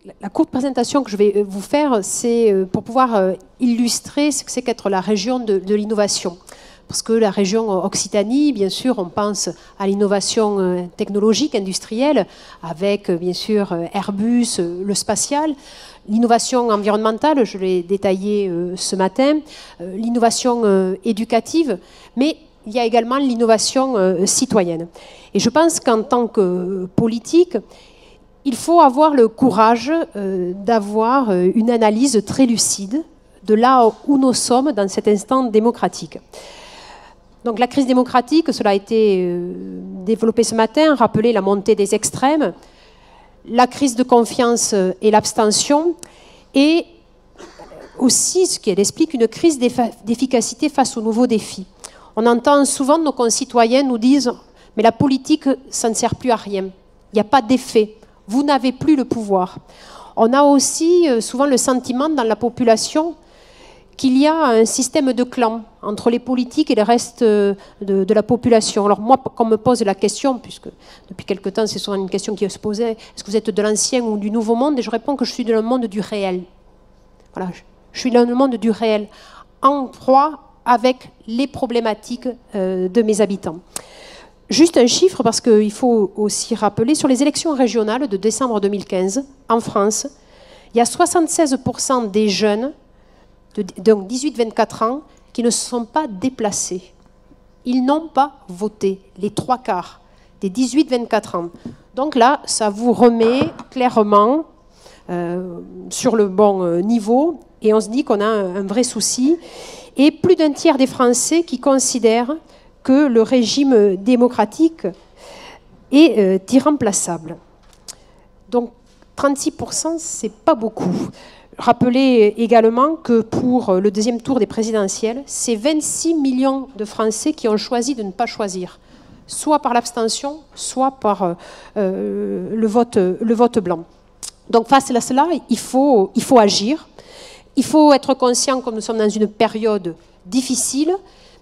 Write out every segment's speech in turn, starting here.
La courte présentation que je vais vous faire, c'est pour pouvoir illustrer ce que c'est qu'être la région de l'innovation. Parce que la région Occitanie, bien sûr, on pense à l'innovation technologique, industrielle, avec bien sûr Airbus, le spatial, l'innovation environnementale, je l'ai détaillé ce matin, l'innovation éducative, mais il y a également l'innovation citoyenne. Et je pense qu'en tant que politique, il faut avoir le courage d'avoir une analyse très lucide de là où nous sommes dans cet instant démocratique. Donc la crise démocratique, cela a été développé ce matin, rappelé la montée des extrêmes, la crise de confiance et l'abstention, et aussi, ce qu'elle explique, une crise d'efficacité face aux nouveaux défis. On entend souvent nos concitoyens nous disent « mais la politique, ça ne sert plus à rien, il n'y a pas d'effet, vous n'avez plus le pouvoir ». On a aussi souvent le sentiment dans la population qu'il y a un système de clan entre les politiques et le reste de la population. Alors moi, quand on me pose la question, puisque depuis quelque temps c'est souvent une question qui se posait, est-ce que vous êtes de l'ancien ou du nouveau monde? Et je réponds que je suis dans le monde du réel. Voilà, je suis dans le monde du réel, en proie avec les problématiques de mes habitants. Juste un chiffre, parce qu'il faut aussi rappeler, sur les élections régionales de décembre 2015, en France, il y a 76% des jeunes donc 18-24 ans, qui ne se sont pas déplacés. Ils n'ont pas voté, les 3/4 des 18-24 ans. Donc là, ça vous remet clairement sur le bon niveau, et on se dit qu'on a un vrai souci. Et plus d'un tiers des Français qui considèrent que le régime démocratique est irremplaçable. Donc 36%, c'est pas beaucoup. Rappelez également que pour le deuxième tour des présidentielles, c'est 26 millions de Français qui ont choisi de ne pas choisir, soit par l'abstention, soit par le vote blanc. Donc face à cela, il faut agir. Il faut être conscient que nous sommes dans une période difficile,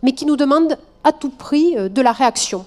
mais qui nous demande à tout prix de la réaction.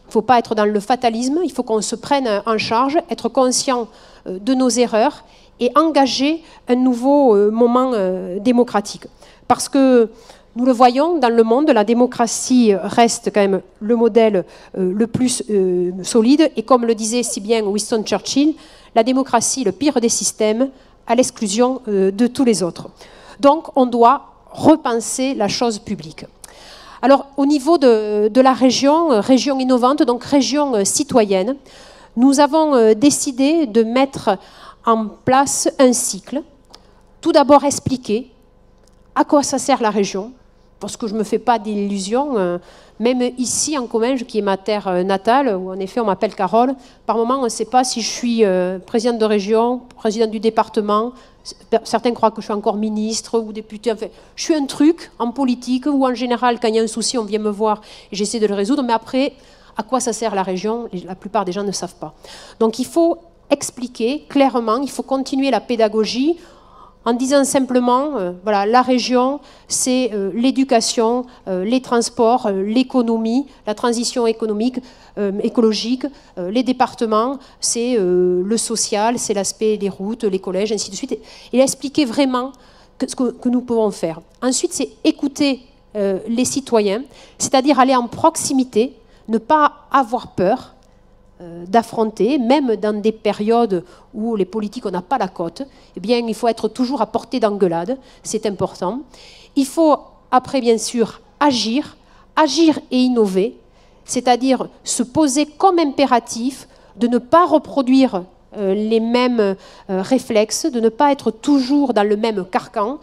Il ne faut pas être dans le fatalisme, il faut qu'on se prenne en charge, être conscient de nos erreurs et engager un nouveau moment démocratique. Parce que nous le voyons dans le monde, la démocratie reste quand même le modèle le plus solide. Et comme le disait si bien Winston Churchill, la démocratie, le pire des systèmes, à l'exclusion de tous les autres. Donc on doit repenser la chose publique. Alors au niveau de la région innovante, donc région citoyenne, nous avons décidé de mettre en place un cycle. Tout d'abord expliquer à quoi ça sert la région, parce que je ne me fais pas d'illusions, même ici en Comminges, qui est ma terre natale, où en effet on m'appelle Carole, par moment on ne sait pas si je suis présidente de région, présidente du département, certains croient que je suis encore ministre ou député, enfin, je suis un truc en politique, où en général quand il y a un souci on vient me voir et j'essaie de le résoudre, mais après, à quoi ça sert la région? La plupart des gens ne savent pas. Donc il faut expliquer clairement, il faut continuer la pédagogie en disant simplement, voilà, la région, c'est l'éducation, les transports, l'économie, la transition économique, écologique, les départements, c'est le social, c'est l'aspect des routes, les collèges, ainsi de suite. Et expliquer vraiment ce que nous pouvons faire. Ensuite, c'est écouter les citoyens, c'est-à-dire aller en proximité, ne pas avoir peur d'affronter, même dans des périodes où les politiques, on n'a pas la cote, eh bien, il faut être toujours à portée d'engueulade, c'est important. Il faut, après, bien sûr, agir et innover, c'est-à-dire se poser comme impératif de ne pas reproduire les mêmes réflexes, de ne pas être toujours dans le même carcan.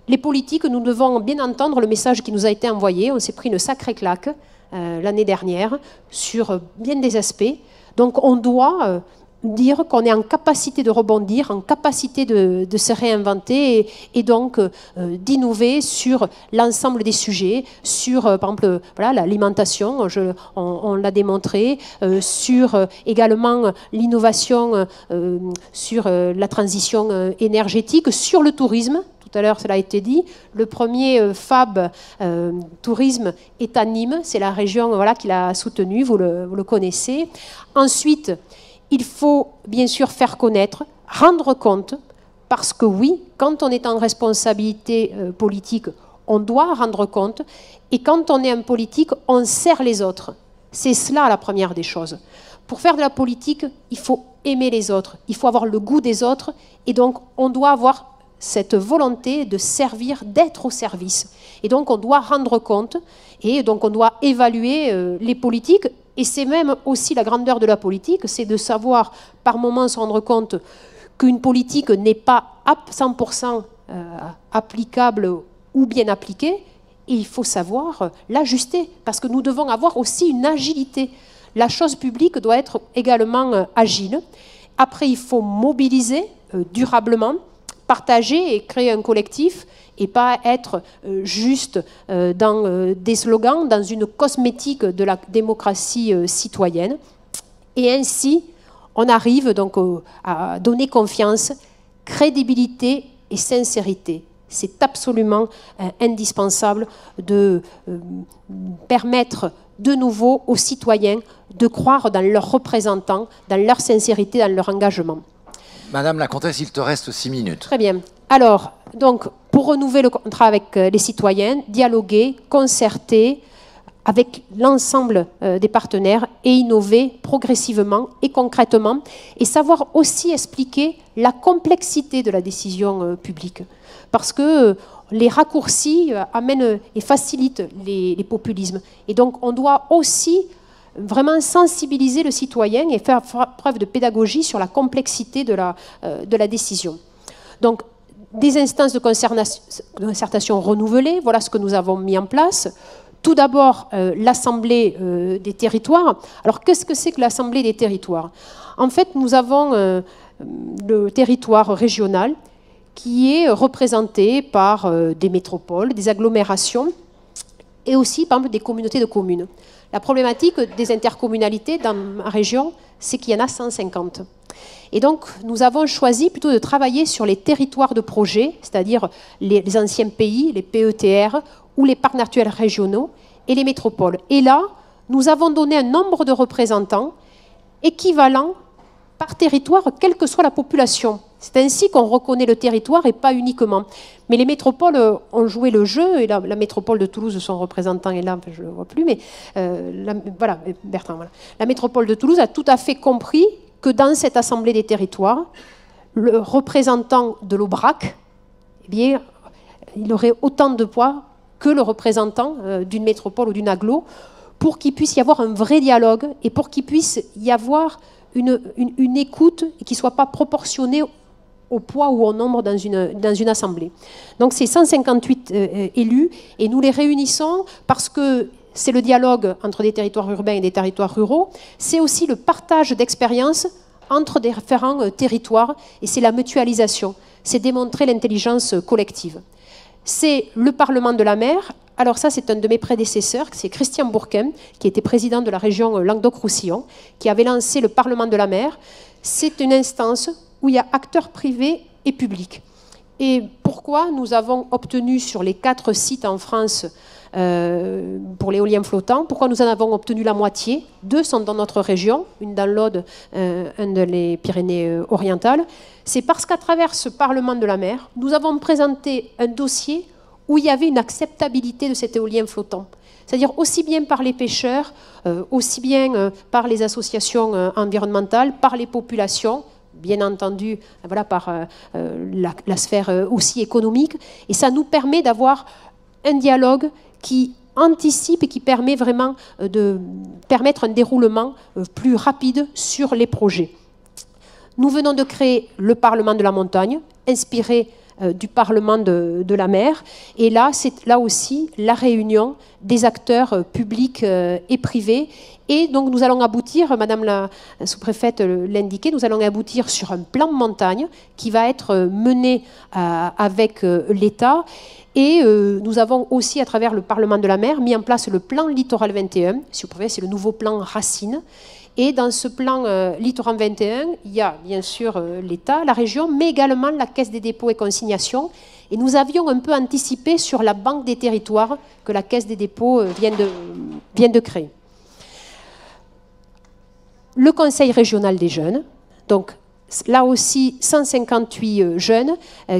Les politiques, nous devons bien entendre le message qui nous a été envoyé, on s'est pris une sacrée claque l'année dernière sur bien des aspects. Donc on doit dire qu'on est en capacité de rebondir, en capacité de se réinventer et donc d'innover sur l'ensemble des sujets, sur par exemple voilà, l'alimentation, on l'a démontré, sur également l'innovation, sur la transition énergétique, sur le tourisme. Tout à l'heure, cela a été dit. Le premier FAB tourisme est à Nîmes. C'est la région voilà, qui l'a soutenu, vous le connaissez. Ensuite, il faut bien sûr faire connaître rendre compte, parce que oui, quand on est en responsabilité politique, on doit rendre compte, et quand on est un politique, on sert les autres. C'est cela la première des choses. Pour faire de la politique, il faut aimer les autres, il faut avoir le goût des autres, et donc on doit avoir cette volonté de servir, d'être au service. Et donc on doit rendre compte, et donc on doit évaluer les politiques, et c'est même aussi la grandeur de la politique, c'est de savoir par moments se rendre compte qu'une politique n'est pas à 100% applicable ou bien appliquée, et il faut savoir l'ajuster, parce que nous devons avoir aussi une agilité. La chose publique doit être également agile. Après, il faut mobiliser durablement, partager et créer un collectif, et pas être juste dans des slogans, dans une cosmétique de la démocratie citoyenne. Et ainsi, on arrive donc à donner confiance, crédibilité et sincérité. C'est absolument indispensable de permettre de nouveau aux citoyens de croire dans leurs représentants, dans leur sincérité, dans leur engagement. Madame la comtesse, il te reste 6 minutes. Très bien. Alors, donc, pour renouveler le contrat avec les citoyens, dialoguer, concerter avec l'ensemble des partenaires et innover progressivement et concrètement, et savoir aussi expliquer la complexité de la décision publique. Parce que les raccourcis amènent et facilitent les populismes. Et donc, on doit aussi vraiment sensibiliser le citoyen et faire preuve de pédagogie sur la complexité de la décision. Donc, des instances de concertation renouvelées, voilà ce que nous avons mis en place. Tout d'abord, l'Assemblée des territoires. Alors, qu'est-ce que c'est que l'Assemblée des territoires? En fait, nous avons le territoire régional qui est représenté par des métropoles, des agglomérations et aussi, par exemple, des communautés de communes. La problématique des intercommunalités dans ma région, c'est qu'il y en a 150. Et donc, nous avons choisi plutôt de travailler sur les territoires de projet, c'est-à-dire les anciens pays, les PETR, ou les parcs naturels régionaux, et les métropoles. Et là, nous avons donné un nombre de représentants équivalent par territoire, quelle que soit la population. C'est ainsi qu'on reconnaît le territoire et pas uniquement. Mais les métropoles ont joué le jeu, et la métropole de Toulouse, son représentant est là, je ne le vois plus, mais voilà, Bertrand, voilà. La métropole de Toulouse a tout à fait compris que dans cette assemblée des territoires, le représentant de l'Aubrac, eh bien, il aurait autant de poids que le représentant d'une métropole ou d'une agglo, pour qu'il puisse y avoir un vrai dialogue et pour qu'il puisse y avoir une écoute qui ne soit pas proportionnée au poids ou au nombre dans une assemblée. Donc c'est 158 élus et nous les réunissons parce que c'est le dialogue entre des territoires urbains et des territoires ruraux, c'est aussi le partage d'expériences entre différents territoires et c'est la mutualisation, c'est démontrer l'intelligence collective. C'est le Parlement de la mer. Alors ça, c'est un de mes prédécesseurs, c'est Christian Bourquin, qui était président de la région Languedoc-Roussillon, qui avait lancé le Parlement de la mer. C'est une instance où il y a acteurs privés et publics. Et pourquoi nous avons obtenu sur les 4 sites en France pour l'éolien flottant, pourquoi nous en avons obtenu la moitié? 2 sont dans notre région, une dans l'Aude, un dans les Pyrénées-Orientales. C'est parce qu'à travers ce Parlement de la mer, nous avons présenté un dossier où il y avait une acceptabilité de cet éolien flottant. C'est-à-dire aussi bien par les pêcheurs, aussi bien par les associations environnementales, par les populations, bien entendu, voilà, par la sphère aussi économique. Et ça nous permet d'avoir un dialogue qui anticipe et qui permet vraiment de permettre un déroulement plus rapide sur les projets. Nous venons de créer le Parlement de la montagne, inspiré du Parlement de la mer. Et là, c'est là aussi la réunion des acteurs publics et privés. Et donc, nous allons aboutir, Madame la sous-préfète l'indiquait, nous allons aboutir sur un plan de montagne qui va être mené avec l'État. Et nous avons aussi, à travers le Parlement de la mer, mis en place le plan Littoral 21. Si vous préférez, c'est le nouveau plan Racine. Et dans ce plan Littoral 21, il y a bien sûr l'État, la région, mais également la Caisse des dépôts et consignations. Et nous avions un peu anticipé sur la Banque des territoires que la Caisse des dépôts vient de créer. Le Conseil régional des jeunes, donc là aussi 158 jeunes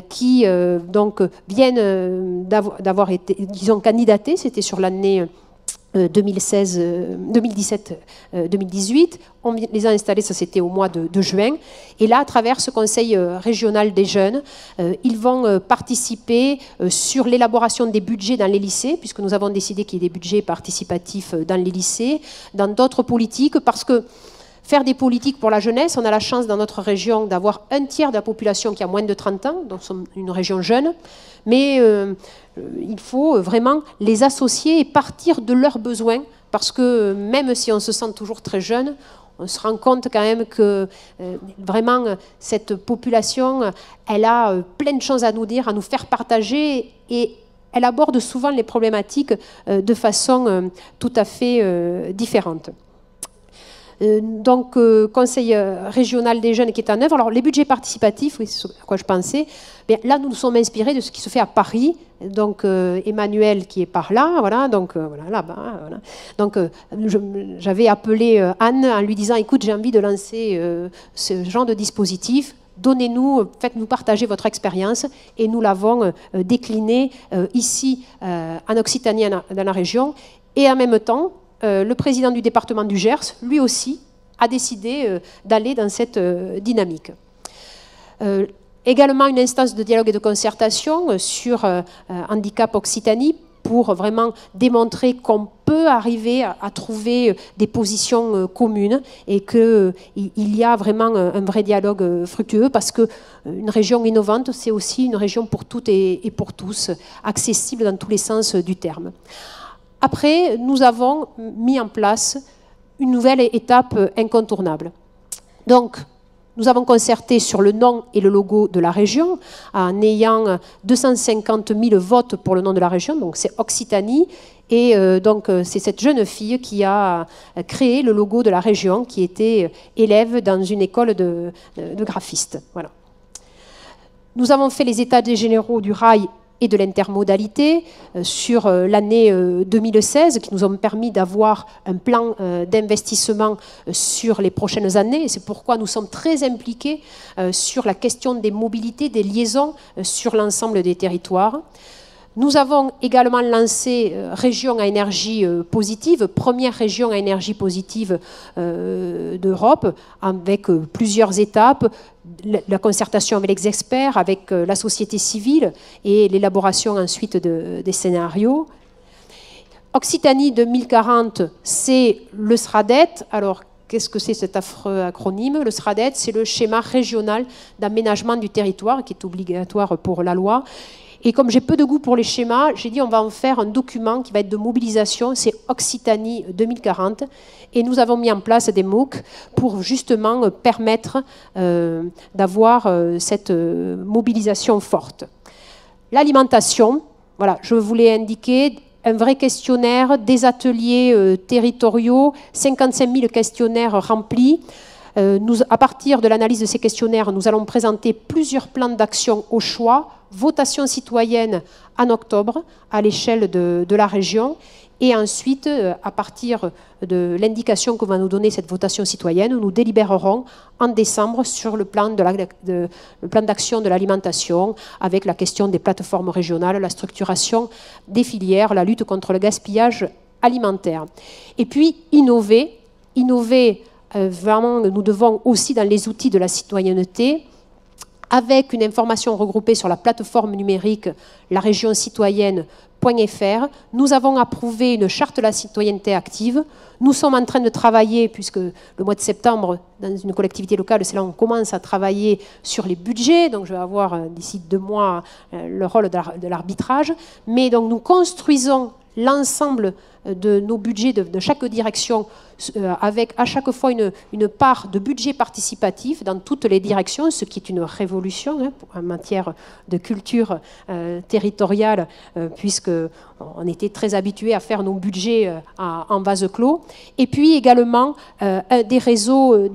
qui donc viennent d'avoir été, disons, candidatés, c'était sur l'année 2017-2018. On les a installés, ça c'était au mois de juin. Et là, à travers ce conseil régional des jeunes, ils vont participer sur l'élaboration des budgets dans les lycées, puisque nous avons décidé qu'il y ait des budgets participatifs dans les lycées, dans d'autres politiques, parce que faire des politiques pour la jeunesse, on a la chance dans notre région d'avoir un tiers de la population qui a moins de 30 ans, donc c'est une région jeune, mais il faut vraiment les associer et partir de leurs besoins, parce que même si on se sent toujours très jeune, on se rend compte quand même que vraiment cette population, elle a plein de choses à nous dire, à nous faire partager, et elle aborde souvent les problématiques de façon tout à fait différente. Donc, conseil régional des jeunes qui est en œuvre. Alors, les budgets participatifs, oui, c'est à quoi je pensais. Bien, là, nous nous sommes inspirés de ce qui se fait à Paris. Donc, Emmanuel qui est par là, voilà, donc voilà, là-bas. Voilà. Donc, j'avais appelé Anne en lui disant, écoute, j'ai envie de lancer ce genre de dispositif. Donnez-nous, faites-nous partager votre expérience, et nous l'avons décliné ici en Occitanie, dans la région, et en même temps, le président du département du Gers, lui aussi, a décidé d'aller dans cette dynamique. Également une instance de dialogue et de concertation sur Handicap Occitanie pour vraiment démontrer qu'on peut arriver à trouver des positions communes et qu'il y a vraiment un vrai dialogue fructueux, parce qu'une région innovante, c'est aussi une région pour toutes et pour tous, accessible dans tous les sens du terme. Après, nous avons mis en place une nouvelle étape incontournable. Donc, nous avons concerté sur le nom et le logo de la région, en ayant 250 000 votes pour le nom de la région, donc c'est Occitanie, et donc c'est cette jeune fille qui a créé le logo de la région, qui était élève dans une école de graphistes. Voilà. Nous avons fait les états généraux du rail et de l'intermodalité sur l'année 2016, qui nous ont permis d'avoir un plan d'investissement sur les prochaines années. Et c'est pourquoi nous sommes très impliqués sur la question des mobilités, des liaisons sur l'ensemble des territoires. Nous avons également lancé Région à énergie positive, première région à énergie positive d'Europe, avec plusieurs étapes, la concertation avec les experts, avec la société civile et l'élaboration ensuite des scénarios. Occitanie 2040, c'est le SRADET. Alors, qu'est-ce que c'est cet affreux acronyme? Le SRADET, c'est le schéma régional d'aménagement du territoire, qui est obligatoire pour la loi. Et comme j'ai peu de goût pour les schémas, j'ai dit on va en faire un document qui va être de mobilisation, c'est Occitanie 2040. Et nous avons mis en place des MOOC pour justement permettre d'avoir cette mobilisation forte. L'alimentation, voilà, je voulais indiquer un vrai questionnaire, des ateliers territoriaux, 55 000 questionnaires remplis. À partir de l'analyse de ces questionnaires, nous allons présenter plusieurs plans d'action au choix, votation citoyenne en octobre à l'échelle de la région. Et ensuite, à partir de l'indication que va nous donner cette votation citoyenne, nous délibérerons en décembre sur le plan d'action de l'alimentation, avec la question des plateformes régionales, la structuration des filières, la lutte contre le gaspillage alimentaire. Et puis, innover vraiment, nous devons aussi dans les outils de la citoyenneté, avec une information regroupée sur la plateforme numérique la région citoyenne.fr, nous avons approuvé une charte de la citoyenneté active. Nous sommes en train de travailler, puisque le mois de septembre, dans une collectivité locale, c'est là où on commence à travailler sur les budgets. Donc je vais avoir d'ici 2 mois le rôle de l'arbitrage. Mais donc nous construisons l'ensemble de nos budgets de chaque direction, avec à chaque fois une part de budget participatif dans toutes les directions, ce qui est une révolution en matière de culture territoriale, puisqu'on était très habitués à faire nos budgets en vase clos. Et puis également des réseaux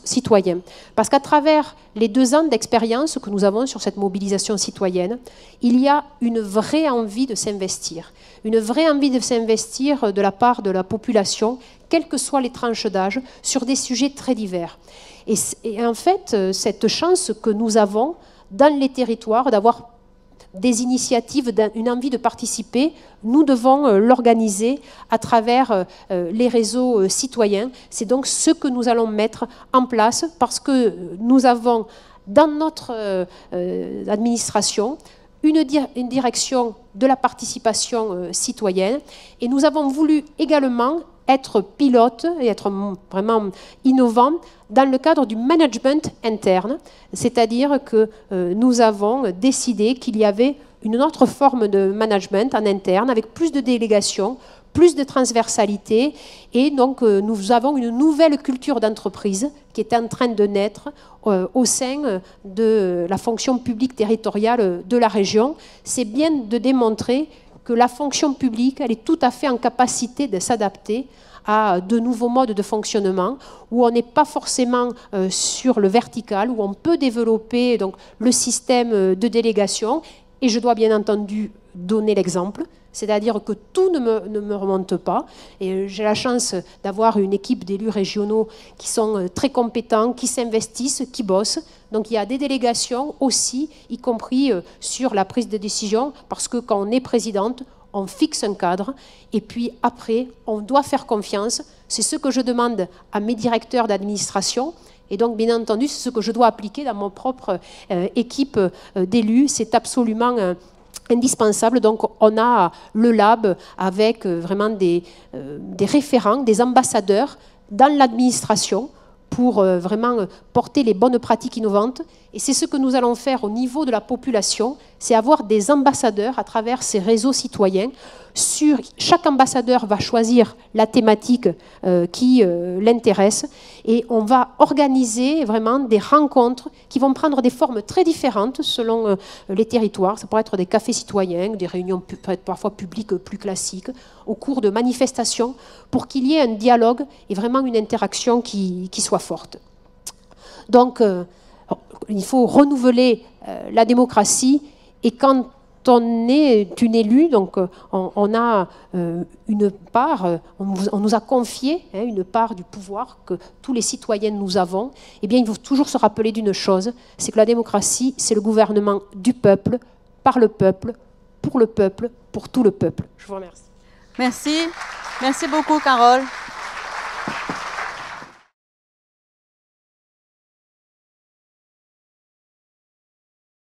citoyens. Parce qu'à travers les 2 ans d'expérience que nous avons sur cette mobilisation citoyenne, il y a une vraie envie de s'investir. Une vraie envie de s'investir s'investir de la part de la population, quelles que soient les tranches d'âge, sur des sujets très divers. Et en fait, cette chance que nous avons dans les territoires d'avoir des initiatives, une envie de participer, nous devons l'organiser à travers les réseaux citoyens. C'est donc ce que nous allons mettre en place parce que nous avons dans notre administration une direction de la participation citoyenne et nous avons voulu également être pilote et être vraiment innovant dans le cadre du management interne, c'est-à-dire que nous avons décidé qu'il y avait une autre forme de management en interne avec plus de délégation, plus de transversalité et donc nous avons une nouvelle culture d'entreprise qui est en train de naître au sein de la fonction publique territoriale de la région. C'est bien de démontrer que la fonction publique, elle est tout à fait en capacité de s'adapter à de nouveaux modes de fonctionnement, où on n'est pas forcément sur le vertical, où on peut développer donc, le système de délégation. Et je dois bien entendu donner l'exemple, c'est-à-dire que tout ne me remonte pas. Et j'ai la chance d'avoir une équipe d'élus régionaux qui sont très compétents, qui s'investissent, qui bossent. Donc il y a des délégations aussi, y compris sur la prise de décision, parce que quand on est présidente, on fixe un cadre, et puis après, on doit faire confiance. C'est ce que je demande à mes directeurs d'administration, et donc, bien entendu, c'est ce que je dois appliquer dans mon propre équipe d'élus. C'est absolument indispensable. Donc, on a le lab avec vraiment des référents, des ambassadeurs dans l'administration pour vraiment porter les bonnes pratiques innovantes. Et c'est ce que nous allons faire au niveau de la population, c'est avoir des ambassadeurs à travers ces réseaux citoyens. Chaque ambassadeur va choisir la thématique qui l'intéresse et on va organiser vraiment des rencontres qui vont prendre des formes très différentes selon les territoires. Ça pourrait être des cafés citoyens, des réunions parfois publiques plus classiques, au cours de manifestations, pour qu'il y ait un dialogue et vraiment une interaction qui soit forte. Donc, il faut renouveler la démocratie et quand on est une élue, donc on a une part, on nous a confié une part du pouvoir que tous les citoyens nous avons, eh bien il faut toujours se rappeler d'une chose, c'est que la démocratie, c'est le gouvernement du peuple, par le peuple, pour tout le peuple. Je vous remercie. Merci. Merci beaucoup, Carole.